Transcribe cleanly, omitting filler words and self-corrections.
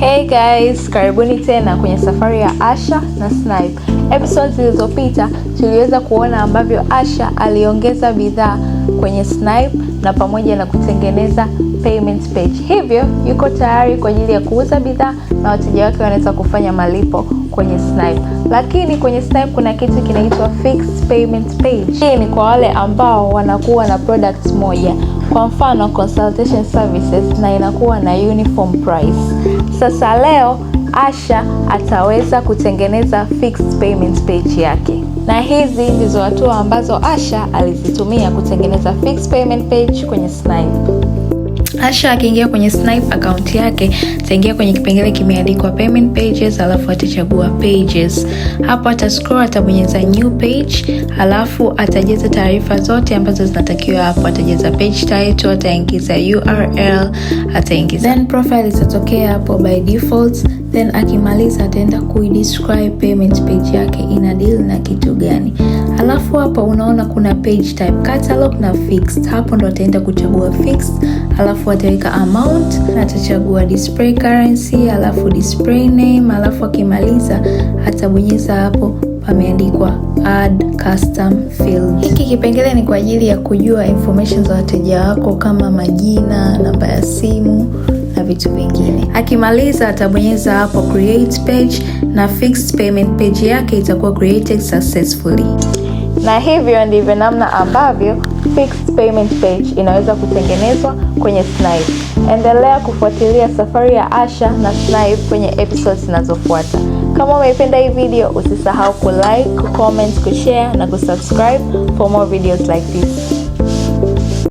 Hey guys, karibuni tena kwenye safari ya Asha na Snipe. Episodes zilizopita tuliweza kuona ambavyo Asha aliongeza bidhaa kwenye Snipe na pamoja na kutengeneza payment page. Hivyo yuko tayari kwa ajili ya kuuza bidhaa na wateja wake wanaweza kufanya malipo kwenye Snipe. Lakini kwenye Snipe kuna kitu kinaitwa fixed payment page. Hii ni kwa wale ambao wanakuwa na product moja. Kwa mfano consultation services, na inakuwa na uniform price. Sasa leo Asha ataweza kutengeneza fixed payment page yake, na hizi ndizo hatua ambazo Asha alizitumia kutengeneza fixed payment page kwenye Snipe. Asha akiingia kwenye Snipe account yake, ataingia kwenye kipengele kimeandikwa payment pages, alafu atachagua pages. Hapo atascroll, atabonyeza new page, alafu atajaza taarifa zote ambazo zinatakiwa hapo. Atajaza page title, ataingiza URL, ataingiza then profile itatokea hapo by default. Then akimaliza ataenda kuidescribe payment page yake ina deal na kitu gani. Alafu hapa unaona kuna page type, catalog na fixed. Hapo ndo ataenda kuchagua fixed, alafu ataweka amount na atachagua display currency, alafu display name, alafu akimaliza atabonyeza hapo pameandikwa add custom field. Hiki kipengele ni kwa ajili ya kujua information za wateja wako kama majina, namba ya simu na vitu vingine. Akimaliza atabonyeza hapo create page na fixed payment page yake itakuwa created successfully. Na hivyo ndivyo namna ambavyo fixed payment page inaweza kutengenezwa kwenye Snipe. Endelea kufuatilia safari ya Asha na Snipe kwenye episodes zinazofuata. Kama umeipenda hii video, usisahau kulike, comment, kushare na kusubscribe for more videos like this.